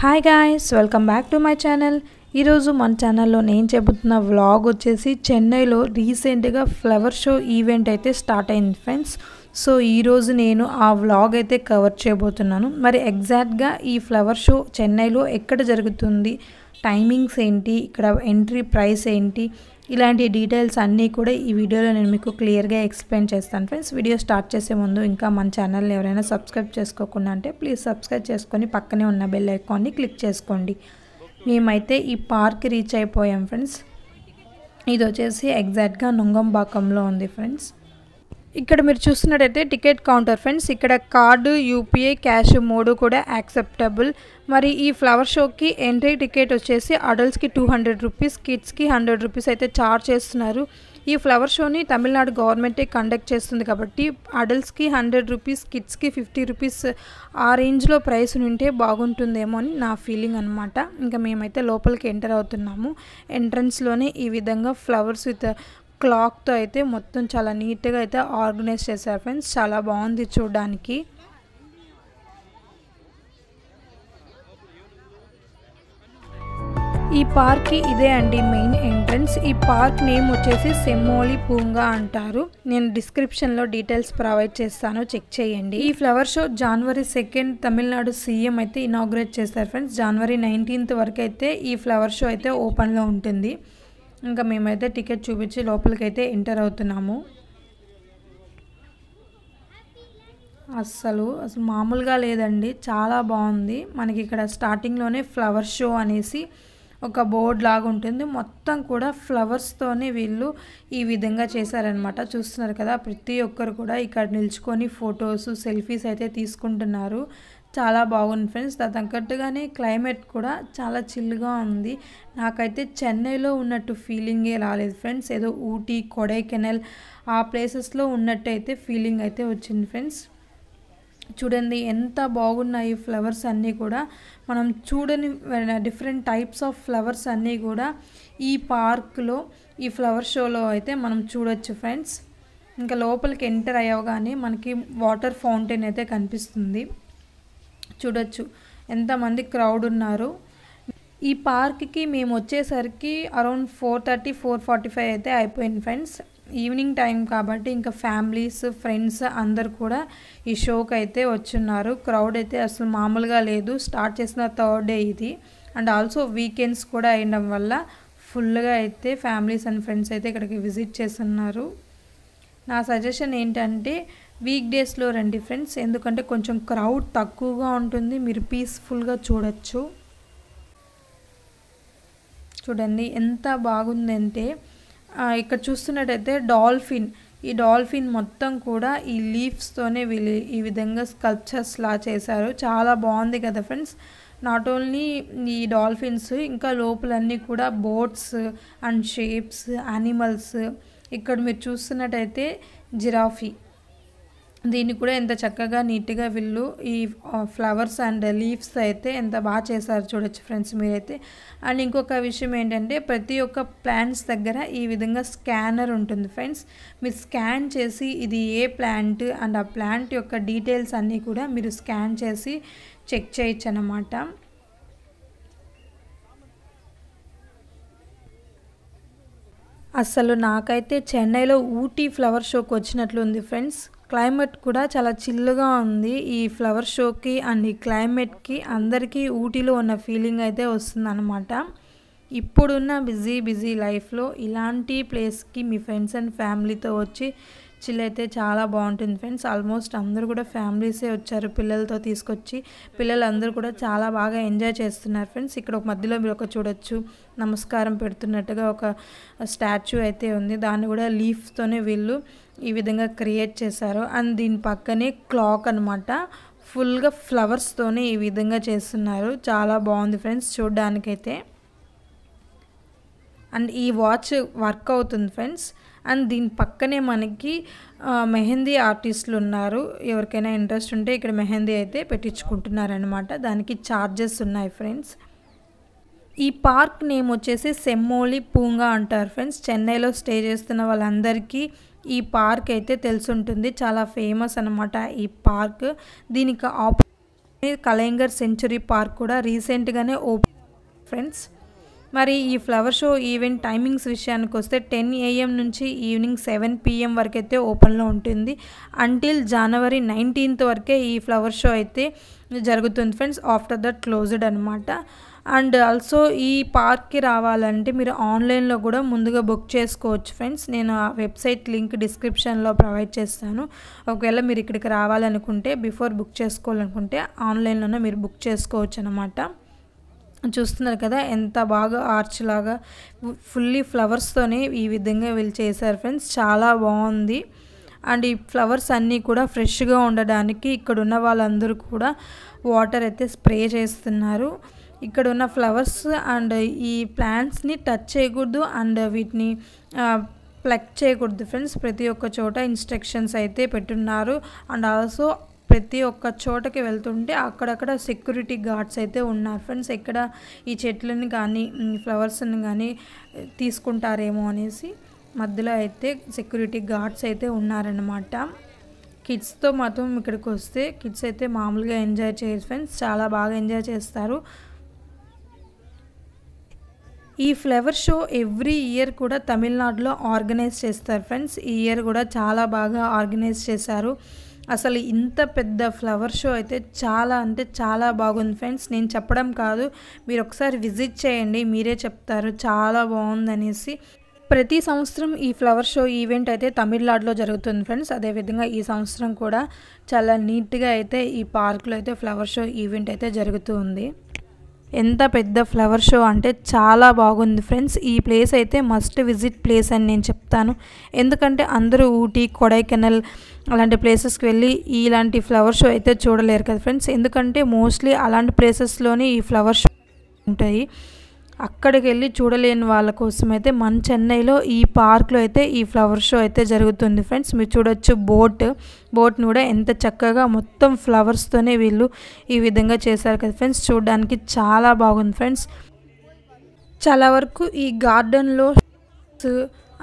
Hi guys, welcome back to my channel. ఈరోజు మన ఛానల్లో నేను చెబుతున్న వ్లాగ్ వచ్చేసి చెన్నైలో రీసెంట్గా ఫ్లవర్ షో ఈవెంట్ అయితే స్టార్ట్ అయింది ఫ్రెండ్స్. సో ఈరోజు నేను ఆ వ్లాగ్ అయితే కవర్ చేయబోతున్నాను. మరి ఎగ్జాక్ట్గా ఈ ఫ్లవర్ షో చెన్నైలో ఎక్కడ జరుగుతుంది, టైమింగ్స్ ఏంటి, ఇక్కడ ఎంట్రీ ప్రైస్ ఏంటి, ఇలాంటి డీటెయిల్స్ అన్నీ కూడా ఈ వీడియోలో నేను మీకు క్లియర్గా ఎక్స్ప్లెయిన్ చేస్తాను ఫ్రెండ్స్. వీడియో స్టార్ట్ చేసే ముందు ఇంకా మన ఛానల్ని ఎవరైనా సబ్స్క్రైబ్ చేసుకోకుండా అంటే ప్లీజ్ సబ్స్క్రైబ్ చేసుకొని పక్కనే ఉన్న బెల్ ఐకాన్ని క్లిక్ చేసుకోండి. మేమైతే ఈ పార్క్ రీచ్ అయిపోయాం ఫ్రెండ్స్. ఇది వచ్చేసి ఎగ్జాక్ట్గా నుంగంబాకంలో ఉంది ఫ్రెండ్స్. ఇక్కడ మీరు చూస్తున్నట్టయితే టికెట్ కౌంటర్ ఫ్రెండ్స్. ఇక్కడ కార్డు, యూపీఐ, క్యాష్ మూడు కూడా యాక్సెప్టబుల్. మరి ఈ ఫ్లవర్ షోకి ఎంట్రీ టికెట్ వచ్చేసి అడల్ట్స్కి 200 రూపీస్, కిడ్స్కి 100 రూపీస్ అయితే ఛార్జ్ చేస్తున్నారు. ఈ ఫ్లవర్ షోని తమిళనాడు గవర్నమెంటే కండక్ట్ చేస్తుంది కాబట్టి అడల్ట్స్కి 100 రూపీస్, కిడ్స్కి 50 రూపీస్ ఆ రేంజ్లో ప్రైస్ ఉంటే బాగుంటుందేమో అని నా ఫీలింగ్ అనమాట. ఇంకా మేమైతే లోపలికి ఎంటర్ అవుతున్నాము. ఎంట్రన్స్లోనే ఈ విధంగా ఫ్లవర్స్ విత్ క్లాక్తో అయితే మొత్తం చాలా నీట్గా అయితే ఆర్గనైజ్ చేశారు ఫ్రెండ్స్. చాలా బాగుంది చూడడానికి. ఈ పార్క్కి ఇదే అండి మెయిన్ ఎంట్రన్స్. ఈ పార్క్ నేమ్ వచ్చేసి సెమ్మోలి పూంగా అంటారు. నేను డిస్క్రిప్షన్లో డీటెయిల్స్ ప్రొవైడ్ చేస్తాను, చెక్ చేయండి. ఈ flower show January 2 Tamil Nadu CM అయితే ఇనాగ్రేట్ చేస్తారు ఫ్రెండ్స్. January 19 వరకు అయితే ఈ ఫ్లవర్ షో అయితే ఓపెన్లో ఉంటుంది. ఇంకా మేమైతే టికెట్ చూపించి లోపలికి అయితే ఎంటర్ అవుతున్నాము. అసలు మామూలుగా లేదండి, చాలా బాగుంది. మనకి ఇక్కడ స్టార్టింగ్లోనే ఫ్లవర్ షో అనేసి ఒక బోర్డ్ లాగా ఉంటుంది. మొత్తం కూడా ఫ్లవర్స్తోనే వీళ్ళు ఈ విధంగా చేశారనమాట. చూస్తున్నారు కదా, ప్రతి ఒక్కరు కూడా ఇక్కడ నిల్చుకొని ఫొటోస్, సెల్ఫీస్ అయితే తీసుకుంటున్నారు. చాలా బాగుంది ఫ్రెండ్స్. దాని తగ్గట్టుగానే క్లైమేట్ కూడా చాలా చిల్గా ఉంది. నాకైతే చెన్నైలో ఉన్నట్టు ఫీలింగే రాలేదు ఫ్రెండ్స్. ఏదో ఊటీ, కొడైకెనాల్ ఆ ప్లేసెస్లో ఉన్నట్టు అయితే ఫీలింగ్ అయితే వచ్చింది ఫ్రెండ్స్. చూడండి ఎంత బాగున్నాయి ఫ్లవర్స్ అన్నీ కూడా. మనం చూడని డిఫరెంట్ టైప్స్ ఆఫ్ ఫ్లవర్స్ అన్నీ కూడా ఈ పార్క్లో, ఈ ఫ్లవర్ షోలో అయితే మనం చూడొచ్చు ఫ్రెండ్స్. ఇంకా లోపలికి ఎంటర్ అయ్యగానే మనకి వాటర్ ఫౌంటైన్ అయితే కనిపిస్తుంది. చూడొచ్చు ఎంతమంది క్రౌడ్ ఉన్నారు. ఈ పార్క్కి మేము వచ్చేసరికి అరౌండ్ 4:30, 4:45 అయితే అయిపోయింది ఫ్రెండ్స్. ఈవినింగ్ టైం కాబట్టి ఇంకా ఫ్యామిలీస్, ఫ్రెండ్స్ అందరు కూడా ఈ షోకి అయితే వచ్చున్నారు. క్రౌడ్ అయితే అసలు మామూలుగా లేదు. స్టార్ట్ చేసిన 3rd డే ఇది, అండ్ ఆల్సో వీకెండ్స్ కూడా అయ్యడం వల్ల ఫుల్గా అయితే ఫ్యామిలీస్ అండ్ ఫ్రెండ్స్ అయితే ఇక్కడికి విజిట్ చేస్తున్నారు. నా సజెషన్ ఏంటంటే వీక్ డేస్లో రండి ఫ్రెండ్స్, ఎందుకంటే కొంచెం క్రౌడ్ తక్కువగా ఉంటుంది, మీరు పీస్ఫుల్గా చూడొచ్చు. చూడండి ఎంత బాగుందంటే ఇక్కడ చూస్తున్నట్టయితే డాల్ఫిన్, ఈ డాల్ఫిన్ మొత్తం కూడా ఈ లీవ్స్తోనే వీళ్ళు ఈ విధంగా స్కల్ప్చర్స్ లా చేశారు. చాలా బాగుంది కదా ఫ్రెండ్స్. నాట్ ఓన్లీ ఈ డాల్ఫిన్స్, ఇంకా లోపలన్నీ కూడా బోట్స్ అండ్ షేప్స్, యానిమల్స్. ఇక్కడ మీరు చూస్తున్నట్టయితే జిరాఫీ, దీన్ని కూడా ఎంత చక్కగా నీట్గా వీళ్ళు ఈ ఫ్లవర్స్ అండ్ లీవ్స్ అయితే ఎంత బాగా చేశారు చూడొచ్చు ఫ్రెండ్స్ మీరైతే. అండ్ ఇంకొక విషయం ఏంటంటే ప్రతి ఒక్క ప్లాంట్స్ దగ్గర ఈ విధంగా స్కానర్ ఉంటుంది ఫ్రెండ్స్. మీరు స్కాన్ చేసి ఇది ఏ ప్లాంట్ అండ్ ఆ ప్లాంట్ యొక్క డీటెయిల్స్ అన్నీ కూడా మీరు స్కాన్ చేసి చెక్ చేయొచ్చు అన్నమాట. అసలు నాకైతే చెన్నైలో ఊటీ ఫ్లవర్ షోకి వచ్చినట్లు ఉంది ఫ్రెండ్స్. క్లైమేట్ కూడా చాలా చిల్లుగా ఉంది. ఈ ఫ్లవర్ షోకి అండ్ ఈ క్లైమేట్కి అందరికీ ఊటీలో ఉన్న ఫీలింగ్ అయితే వస్తుందన్నమాట. ఇప్పుడున్న బిజీ లైఫ్లో ఇలాంటి ప్లేస్కి మీ ఫ్రెండ్స్ అండ్ ఫ్యామిలీతో వచ్చి చిల్ అయితే చాలా బాగుంటుంది ఫ్రెండ్స్. ఆల్మోస్ట్ అందరూ కూడా ఫ్యామిలీసే వచ్చారు పిల్లలతో తీసుకొచ్చి. పిల్లలందరూ కూడా చాలా బాగా ఎంజాయ్ చేస్తున్నారు ఫ్రెండ్స్. ఇక్కడ ఒక మధ్యలో మీరు ఒక చూడొచ్చు, నమస్కారం పెడుతున్నట్టుగా ఒక స్టాచ్యూ అయితే ఉంది. దాన్ని కూడా లీఫ్తోనే వీళ్ళు ఈ విధంగా క్రియేట్ చేశారు. అండ్ దీని పక్కనే క్లాక్ అనమాట, ఫుల్గా ఫ్లవర్స్తోనే ఈ విధంగా చేస్తున్నారు. చాలా బాగుంది ఫ్రెండ్స్ చూడడానికైతే. అండ్ ఈ వాచ్ వర్క్ అవుతుంది ఫ్రెండ్స్. అండ్ దీని పక్కనే మనకి మెహందీ ఆర్టిస్టులు ఉన్నారు. ఎవరికైనా ఇంట్రెస్ట్ ఉంటే ఇక్కడ మెహందీ అయితే పెట్టించుకుంటున్నారనమాట. దానికి ఛార్జెస్ ఉన్నాయి ఫ్రెండ్స్. ఈ పార్క్ నేమ్ వచ్చేసి సెమ్మోలి పూంగా అంటారు ఫ్రెండ్స్. చెన్నైలో స్టే చేస్తున్న వాళ్ళందరికీ ఈ పార్క్ అయితే తెలుసుంటుంది. చాలా ఫేమస్ అనమాట ఈ పార్క్. దీనికి కళింగర్ సెంచురీ పార్క్ కూడా రీసెంట్గానే ఓపెన్ ఫ్రెండ్స్. మరి ఈ ఫ్లవర్ షో ఈవెంట్ టైమింగ్స్ విషయానికి వస్తే 10 AM నుంచి ఈవినింగ్ 7 PM వరకు అయితే ఓపెన్లో ఉంటుంది. అంటిల్ జనవరి 19th వరకే ఈ ఫ్లవర్ షో అయితే జరుగుతుంది ఫ్రెండ్స్. ఆఫ్టర్ దట్ క్లోజ్డ్ అనమాట. అండ్ ఆల్సో ఈ పార్క్కి రావాలంటే మీరు ఆన్లైన్లో కూడా ముందుగా బుక్ చేసుకోవచ్చు ఫ్రెండ్స్. నేను ఆ వెబ్సైట్ లింక్ డిస్క్రిప్షన్లో ప్రొవైడ్ చేస్తాను. ఒకవేళ మీరు ఇక్కడికి రావాలనుకుంటే బిఫోర్ బుక్ చేసుకోవాలనుకుంటే ఆన్లైన్లోనే మీరు బుక్ చేసుకోవచ్చు అనమాట. చూస్తున్నారు కదా ఎంత బాగా ఆర్చ్ లాగా ఫుల్లీ ఫ్లవర్స్తోనే ఈ విధంగా వీళ్ళు చేశారు ఫ్రెండ్స్. చాలా బాగుంది. అండ్ ఈ ఫ్లవర్స్ అన్నీ కూడా ఫ్రెష్గా ఉండడానికి ఇక్కడ ఉన్న వాళ్ళందరూ కూడా వాటర్ అయితే స్ప్రే చేస్తున్నారు. ఇక్కడ ఉన్న ఫ్లవర్స్ అండ్ ఈ ప్లాంట్స్ని టచ్ చేయకూడదు అండ్ వీటిని ప్లక్ చేయకూడదు ఫ్రెండ్స్. ప్రతి ఒక్క చోట ఇన్స్ట్రక్షన్స్ అయితే పెట్టున్నారు. అండ్ ఆల్సో ప్రతి ఒక్క చోటకి వెళ్తుంటే అక్కడక్కడ సెక్యూరిటీ గార్డ్స్ అయితే ఉన్నారు ఫ్రెండ్స్. ఎక్కడ ఈ చెట్లని కానీ ఫ్లవర్స్ని కానీ తీసుకుంటారేమో అనేసి మధ్యలో అయితే సెక్యూరిటీ గార్డ్స్ అయితే ఉన్నారనమాట. కిడ్స్తో మాత్రం ఇక్కడికి వస్తే కిడ్స్ అయితే మామూలుగా ఎంజాయ్ చేయరు ఫ్రెండ్స్. చాలా బాగా ఎంజాయ్ చేస్తారు. ఈ ఫ్లవర్ షో ఎవ్రీ ఇయర్ కూడా తమిళనాడులో ఆర్గనైజ్ చేస్తారు ఫ్రెండ్స్. ఈ ఇయర్ కూడా చాలా బాగా ఆర్గనైజ్ చేశారు. అసలు ఇంత పెద్ద ఫ్లవర్ షో అయితే చాలా అంటే చాలా బాగుంది ఫ్రెండ్స్. నేను చెప్పడం కాదు, మీరు ఒకసారి విజిట్ చేయండి, మీరే చెప్తారు చాలా బాగుందనేసి. ప్రతి సంవత్సరం ఈ ఫ్లవర్ షో ఈవెంట్ అయితే తమిళనాడులో జరుగుతుంది ఫ్రెండ్స్. అదేవిధంగా ఈ సంవత్సరం కూడా చాలా నీట్గా అయితే ఈ పార్క్లో అయితే ఫ్లవర్ షో ఈవెంట్ అయితే జరుగుతూ ఉంది. ఎంత పెద్ద ఫ్లవర్ షో అంటే చాలా బాగుంది ఫ్రెండ్స్. ఈ ప్లేస్ అయితే మస్ట్ విజిట్ ప్లేస్ అని నేను చెప్తాను. ఎందుకంటే అందరూ ఊటీ, కొడైకెనాల్ అలాంటి ప్లేసెస్కి వెళ్ళి ఇలాంటి ఫ్లవర్ షో అయితే చూడలేరు కదా ఫ్రెండ్స్. ఎందుకంటే మోస్ట్లీ అలాంటి ప్లేసెస్లోనే ఈ ఫ్లవర్ షో ఉంటాయి. అక్కడికి వెళ్ళి చూడలేని వాళ్ళ కోసం అయితే మన చెన్నైలో ఈ పార్క్లో అయితే ఈ ఫ్లవర్ షో అయితే జరుగుతుంది ఫ్రెండ్స్. మీరు చూడొచ్చు బోట్ని కూడా ఎంత చక్కగా మొత్తం ఫ్లవర్స్తోనే వీళ్ళు ఈ విధంగా చేశారు కదా ఫ్రెండ్స్. చూడడానికి చాలా బాగుంది ఫ్రెండ్స్. చాలా వరకు ఈ గార్డెన్లో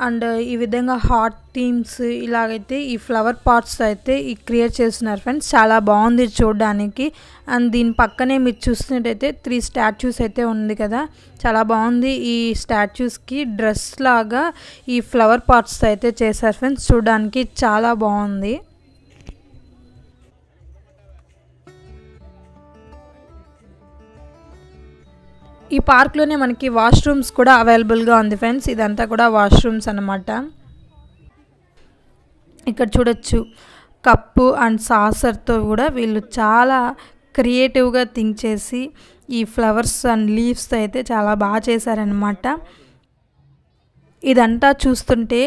అండ్ ఈ విధంగా హాట్ థీమ్స్ ఇలాగైతే ఈ ఫ్లవర్ పాట్స్ అయితే ఈ క్రియేట్ చేస్తున్నారు ఫ్రెండ్స్. చాలా బాగుంది చూడడానికి. అండ్ దీని పక్కనే మీరు చూసినట్టయితే 3 స్టాచ్యూస్ అయితే ఉంది కదా, చాలా బాగుంది. ఈ స్టాచ్యూస్కి డ్రెస్ లాగా ఈ ఫ్లవర్ పాట్స్ అయితే చేశారు ఫ్రెండ్స్. చూడడానికి చాలా బాగుంది. ఈ పార్క్లోనే మనకి వాష్రూమ్స్ కూడా అవైలబుల్గా ఉంది ఫ్రెండ్స్. ఇదంతా కూడా వాష్రూమ్స్ అన్నమాట. ఇక్కడ చూడొచ్చు కప్పు అండ్ సాసర్తో కూడా వీళ్ళు చాలా క్రియేటివ్గా థింక్ చేసి ఈ ఫ్లవర్స్ అండ్ లీవ్స్తో అయితే చాలా బాగా చేశారనమాట. ఇదంతా చూస్తుంటే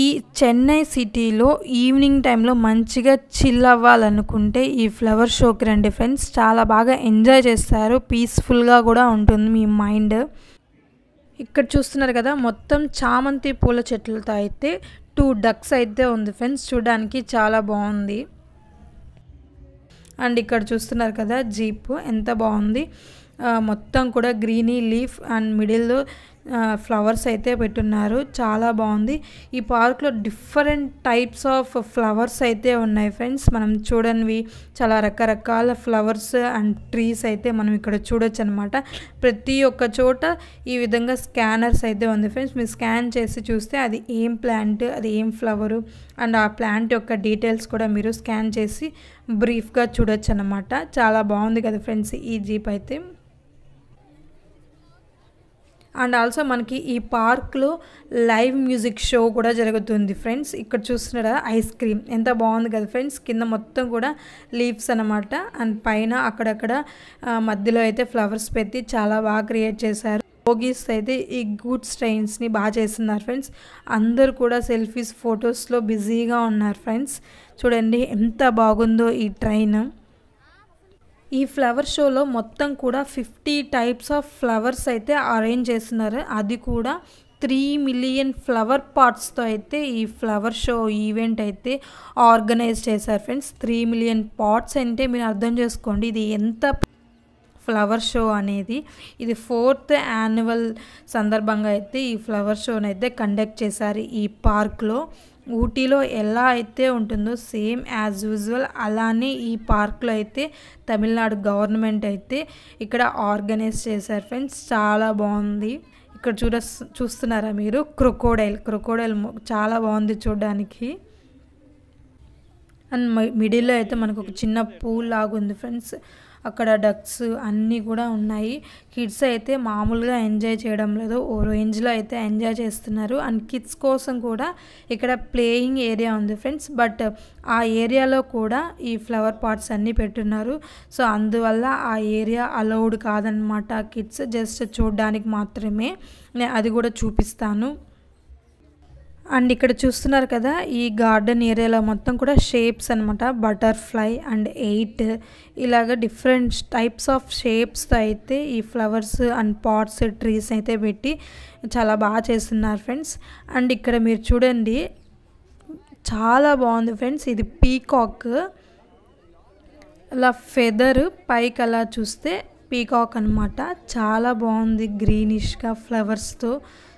ఈ చెన్నై సిటీలో ఈవినింగ్ టైంలో మంచిగా చిల్ అవ్వాలనుకుంటే ఈ ఫ్లవర్ షోకి రండి ఫ్రెండ్స్. చాలా బాగా ఎంజాయ్ చేస్తారు, పీస్ఫుల్గా కూడా ఉంటుంది మీ మైండ్. ఇక్కడ చూస్తున్నారు కదా మొత్తం చామంతి పూల చెట్లతో అయితే 2 డక్స్ అయితే ఉంది ఫ్రెండ్స్. చూడడానికి చాలా బాగుంది. అండ్ ఇక్కడ చూస్తున్నారు కదా జీప్ ఎంత బాగుంది. మొత్తం కూడా గ్రీనీ లీఫ్ అండ్ మిడిల్లో ఫ్లవర్స్ అయితే పెట్టున్నారు. చాలా బాగుంది. ఈ పార్క్లో డిఫరెంట్ టైప్స్ ఆఫ్ ఫ్లవర్స్ అయితే ఉన్నాయి ఫ్రెండ్స్. మనం చూడనివి చాలా రకరకాల ఫ్లవర్స్ అండ్ ట్రీస్ అయితే మనం ఇక్కడ చూడొచ్చు అనమాట. ప్రతి ఒక్క చోట ఈ విధంగా స్కానర్స్ అయితే ఉంది ఫ్రెండ్స్. మీరు స్కాన్ చేసి చూస్తే అది ఏం ప్లాంట్, అది ఏం ఫ్లవరు అండ్ ఆ ప్లాంట్ యొక్క డీటెయిల్స్ కూడా మీరు స్కాన్ చేసి బ్రీఫ్గా చూడొచ్చు అనమాట. చాలా బాగుంది కదా ఫ్రెండ్స్ ఈ జీప్ అయితే. అండ్ ఆల్సో మనకి ఈ పార్క్లో లైవ్ మ్యూజిక్ షో కూడా జరుగుతుంది ఫ్రెండ్స్. ఇక్కడ చూస్తున్నారా ఐస్ క్రీమ్ ఎంత బాగుంది కదా ఫ్రెండ్స్. కింద మొత్తం కూడా లీవ్స్ అనమాట. అండ్ పైన అక్కడక్కడ మధ్యలో అయితే ఫ్లవర్స్ పెట్టి చాలా బాగా క్రియేట్ చేశారు. బోగీస్ అయితే ఈ గూడ్స్ ట్రైన్స్ని బాగా చేస్తున్నారు ఫ్రెండ్స్. అందరూ కూడా సెల్ఫీస్ ఫొటోస్లో బిజీగా ఉన్నారు ఫ్రెండ్స్. చూడండి ఎంత బాగుందో ఈ ట్రైన్. ఈ ఫ్లవర్ షోలో మొత్తం కూడా 50 టైప్స్ ఆఫ్ ఫ్లవర్స్ అయితే అరేంజ్ చేస్తున్నారు. అది కూడా 3 మిలియన్ ఫ్లవర్ పాట్స్తో అయితే ఈ ఫ్లవర్ షో ఈవెంట్ అయితే ఆర్గనైజ్ చేశారు ఫ్రెండ్స్. 3 మిలియన్ పాట్స్ అంటే మీరు అర్థం చేసుకోండి ఇది ఎంత ఫ్లవర్ షో అనేది. ఇది 4th యాన్యువల్ సందర్భంగా అయితే ఈ ఫ్లవర్ షోని అయితే కండక్ట్ చేశారు ఈ పార్క్లో. ఊటీలో ఎలా అయితే ఉంటుందో సేమ్ యాజ్ యూజువల్ అలానే ఈ పార్క్లో అయితే తమిళనాడు గవర్నమెంట్ అయితే ఇక్కడ ఆర్గనైజ్ చేశారు ఫ్రెండ్స్. చాలా బాగుంది. ఇక్కడ చూస్తున్నారా మీరు, క్రొకోడైల్ చాలా బాగుంది చూడడానికి. అండ్ మిడిల్లో అయితే మనకు ఒక చిన్న పూల్ లాగా ఉంది ఫ్రెండ్స్. అక్కడ డక్స్ అన్నీ కూడా ఉన్నాయి. కిడ్స్ అయితే మామూలుగా ఎంజాయ్ చేయడం లేదు, ఓ రేంజ్లో అయితే ఎంజాయ్ చేస్తున్నారు. అండ్ కిడ్స్ కోసం కూడా ఇక్కడ ప్లేయింగ్ ఏరియా ఉంది ఫ్రెండ్స్. బట్ ఆ ఏరియాలో కూడా ఈ ఫ్లవర్ పాట్స్ అన్నీ పెట్టున్నారు. సో అందువల్ల ఆ ఏరియా అలౌడ్ కాదనమాట కిడ్స్, జస్ట్ చూడడానికి మాత్రమే. నేను అది కూడా చూపిస్తాను. అండ్ ఇక్కడ చూస్తున్నారు కదా, ఈ గార్డెన్ ఏరియాలో మొత్తం కూడా షేప్స్ అనమాట. బటర్ఫ్లై అండ్ 8 ఇలాగ డిఫరెంట్ టైప్స్ ఆఫ్ షేప్స్తో అయితే ఈ ఫ్లవర్స్ అండ్ పాట్స్ ట్రీస్ అయితే పెట్టి చాలా బాగా చేస్తున్నారు ఫ్రెండ్స్. అండ్ ఇక్కడ మీరు చూడండి, చాలా బాగుంది ఫ్రెండ్స్. ఇది పీకాక్, అలా ఫెదర్ పైకి అలా చూస్తే పీకాక్ అనమాట. చాలా బాగుంది, గ్రీనిష్గా ఫ్లవర్స్తో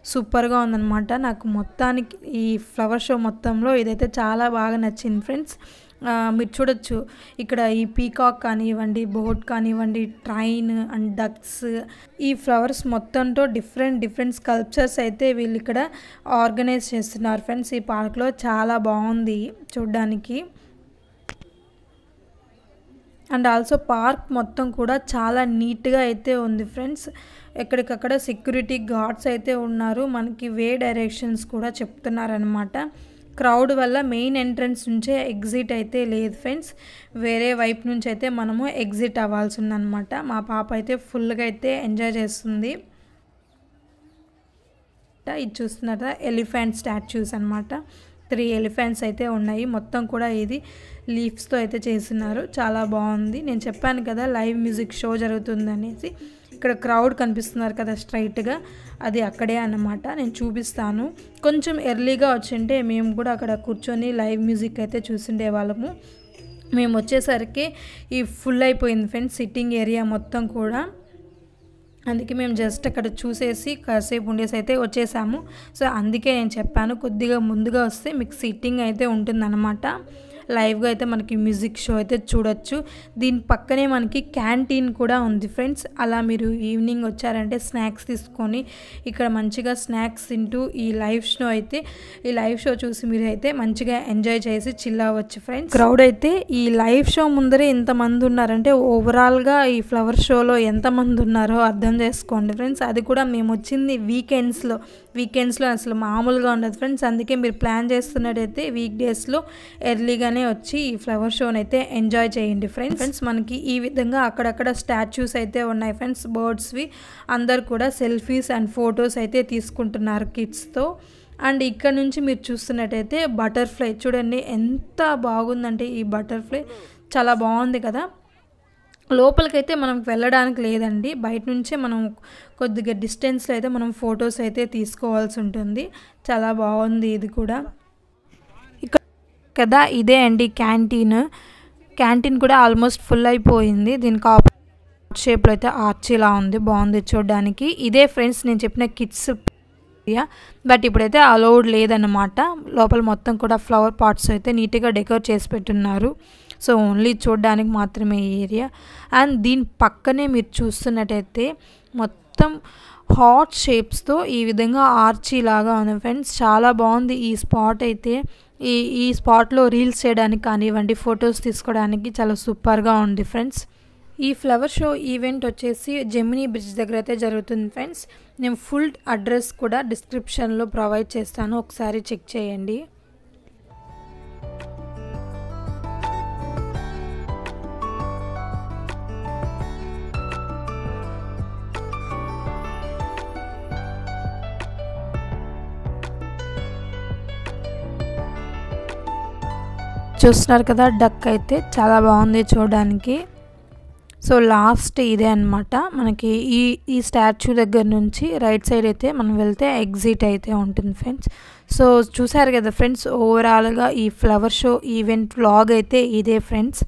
సూపర్గా ఉందన్నమాట. నాకు మొత్తానికి ఈ ఫ్లవర్ షో మొత్తంలో ఇదైతే చాలా బాగా నచ్చింది ఫ్రెండ్స్. మీరు చూడొచ్చు ఇక్కడ ఈ పీకాక్ కానివ్వండి, బోట్ కానివ్వండి, ట్రైన్ అండ్ డక్స్, ఈ ఫ్లవర్స్ మొత్తంతో డిఫరెంట్ స్కల్ప్చర్స్ అయితే వీళ్ళు ఇక్కడ ఆర్గనైజ్ చేస్తున్నారు ఫ్రెండ్స్. ఈ పార్క్లో చాలా బాగుంది చూడడానికి. అండ్ ఆల్సో పార్క్ మొత్తం కూడా చాలా నీట్గా అయితే ఉంది ఫ్రెండ్స్. ఎక్కడికక్కడ సెక్యూరిటీ గార్డ్స్ అయితే ఉన్నారు. మనకి వే డైరెక్షన్స్ కూడా చెప్తున్నారనమాట. క్రౌడ్ వల్ల మెయిన్ ఎంట్రన్స్ నుంచే ఎగ్జిట్ అయితే లేదు ఫ్రెండ్స్, వేరే వైపు నుంచి అయితే మనము ఎగ్జిట్ అవ్వాల్సి ఉందన్నమాట. మా పాప అయితే ఫుల్గా అయితే ఎంజాయ్ చేస్తుంది. ఇది చూస్తున్నారా, ఎలిఫెంట్ స్టాచ్యూస్ అనమాట. 3 ఎలిఫెంట్స్ అయితే ఉన్నాయి. మొత్తం కూడా ఇది లీవ్స్తో అయితే చేస్తున్నారు. చాలా బాగుంది. నేను చెప్పాను కదా లైవ్ మ్యూజిక్ షో జరుగుతుందనేసి. ఇక్కడ క్రౌడ్ కనిపిస్తున్నారు కదా స్ట్రైట్గా, అది అక్కడే అన్నమాట. నేను చూపిస్తాను. కొంచెం ఎర్లీగా వచ్చింటే మేము కూడా అక్కడ కూర్చొని లైవ్ మ్యూజిక్ అయితే చూసిండే వాళ్ళము. మేము వచ్చేసరికి ఈ ఫుల్ అయిపోయింది ఫ్రెండ్స్ సిట్టింగ్ ఏరియా మొత్తం కూడా. అందుకే మేము జస్ట్ అక్కడ చూసేసి కాసేపు ఉండేసి అయితే వచ్చేసాము. సో అందుకే నేను చెప్పాను, కొద్దిగా ముందుగా వస్తే మీకు సిట్టింగ్ అయితే ఉంటుందన్నమాట. లైవ్గా అయితే మనకి మ్యూజిక్ షో అయితే చూడొచ్చు. దీని పక్కనే మనకి క్యాంటీన్ కూడా ఉంది ఫ్రెండ్స్. అలా మీరు ఈవినింగ్ వచ్చారంటే స్నాక్స్ తీసుకొని ఇక్కడ మంచిగా స్నాక్స్ తింటూ ఈ లైవ్ షో చూసి మీరు అయితే మంచిగా ఎంజాయ్ చేసి చిల్ అవ్వచ్చు ఫ్రెండ్స్. క్రౌడ్ అయితే ఈ లైవ్ షో ముందరే ఎంతమంది ఉన్నారంటే ఓవరాల్గా ఈ ఫ్లవర్ షోలో ఎంతమంది ఉన్నారో అర్థం చేసుకోండి ఫ్రెండ్స్. అది కూడా మేము వచ్చింది వీకెండ్స్లో అసలు మామూలుగా ఉండదు ఫ్రెండ్స్. అందుకే మీరు ప్లాన్ చేస్తున్నట్టయితే వీక్ డేస్లో ఎర్లీగానే వచ్చి ఈ ఫ్లవర్ షోని అయితే ఎంజాయ్ చేయండి ఫ్రెండ్స్. మనకి ఈ విధంగా అక్కడక్కడ స్టాచ్యూస్ అయితే ఉన్నాయి ఫ్రెండ్స్, బర్డ్స్వి. అందరు కూడా సెల్ఫీస్ అండ్ ఫొటోస్ అయితే తీసుకుంటున్నారు కిడ్స్తో. అండ్ ఇక్కడ నుంచి మీరు చూస్తున్నట్టయితే బటర్ఫ్లై చూడండి ఎంత బాగుందంటే, ఈ బటర్ఫ్లై చాలా బాగుంది కదా. లోపలికైతే మనం వెళ్ళడానికి లేదండి, బయట నుంచే మనం కొద్దిగా డిస్టెన్స్లో అయితే మనం ఫొటోస్ అయితే తీసుకోవాల్సి ఉంటుంది. చాలా బాగుంది ఇది కూడా. ఇక్కడ కదా ఇదే అండి క్యాంటీన్ కూడా ఆల్మోస్ట్ ఫుల్ అయిపోయింది. దీనికి ఆపోజిట్ షేప్లో అయితే ఆర్చీలా ఉంది, బాగుంది చూడడానికి. ఇదే ఫ్రెండ్స్ నేను చెప్పిన కిడ్స్ ఏరియా, బట్ ఇప్పుడైతే అలౌడ్ లేదన్నమాట. లోపల మొత్తం కూడా ఫ్లవర్ పాట్స్ అయితే నీట్గా డెకరేట్ చేసి పెట్టున్నారు. సో ఓన్లీ చూడడానికి మాత్రమే ఈ ఏరియా. అండ్ దీని పక్కనే మీరు చూస్తున్నట్టయితే మొత్తం హాట్ షేప్స్తో ఈ విధంగా ఆర్చీ లాగా ఉంది ఫ్రెండ్స్. చాలా బాగుంది ఈ స్పాట్ అయితే. ఈ స్పాట్లో రీల్స్ చేయడానికి కానివ్వండి, ఫొటోస్ తీసుకోవడానికి చాలా సూపర్గా ఉంది ఫ్రెండ్స్. ఈ ఫ్లవర్ షో ఈవెంట్ వచ్చేసి జెమినీ బ్రిడ్జ్ దగ్గర అయితే జరుగుతుంది ఫ్రెండ్స్. నేను ఫుల్ అడ్రస్ కూడా డిస్క్రిప్షన్లో ప్రొవైడ్ చేస్తాను, ఒకసారి చెక్ చేయండి. చూస్తున్నారు కదా, డక్ అయితే చాలా బాగుంది చూడడానికి. సో లాస్ట్ ఇదే అనమాట మనకి ఈ స్టాచ్యూ దగ్గర నుంచి రైట్ సైడ్ అయితే మనం వెళ్తే ఎగ్జిట్ అయితే ఉంటుంది ఫ్రెండ్స్. సో చూసారు కదా ఫ్రెండ్స్, ఓవరాల్గా ఈ ఫ్లవర్ షో ఈవెంట్ వ్లాగ్ అయితే ఇదే ఫ్రెండ్స్.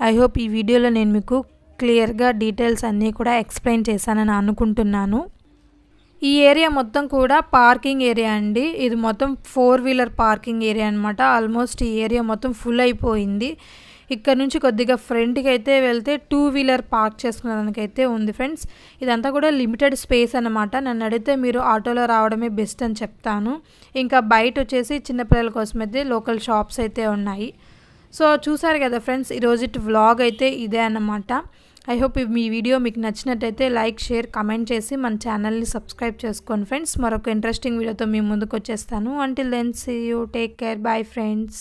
ఐ హోప్ ఈ వీడియోలో నేను మీకు క్లియర్గా డీటెయిల్స్ అన్నీ కూడా ఎక్స్ప్లెయిన్ చేశానని అనుకుంటున్నాను. ఈ ఏరియా మొత్తం కూడా పార్కింగ్ ఏరియా అండి. ఇది మొత్తం 4 వీలర్ పార్కింగ్ ఏరియా అనమాట. ఆల్మోస్ట్ ఈ ఏరియా మొత్తం ఫుల్ అయిపోయింది. ఇక్కడ నుంచి కొద్దిగా ఫ్రంట్కి అయితే వెళ్తే 2 వీలర్ పార్క్ చేసుకునేదానికైతే ఉంది ఫ్రెండ్స్. ఇదంతా కూడా లిమిటెడ్ స్పేస్ అనమాట. నన్ను అడిగితే మీరు ఆటోలో రావడమే బెస్ట్ అని చెప్తాను. ఇంకా బయట వచ్చేసి చిన్నపిల్లల కోసం అయితే లోకల్ షాప్స్ అయితే ఉన్నాయి. సో చూసారు కదా ఫ్రెండ్స్, ఈరోజు వ్లాగ్ అయితే ఇదే అన్నమాట. ఐ హోప్ మీ వీడియో మీకు నచ్చినట్టయితే లైక్, షేర్, కమెంట్ చేసి మన ఛానల్ని సబ్స్క్రైబ్ చేసుకోండి ఫ్రెండ్స్. మరొక ఇంట్రెస్టింగ్ వీడియోతో మీ ముందుకు వచ్చేస్తాను. Until then see you, take care, bye friends.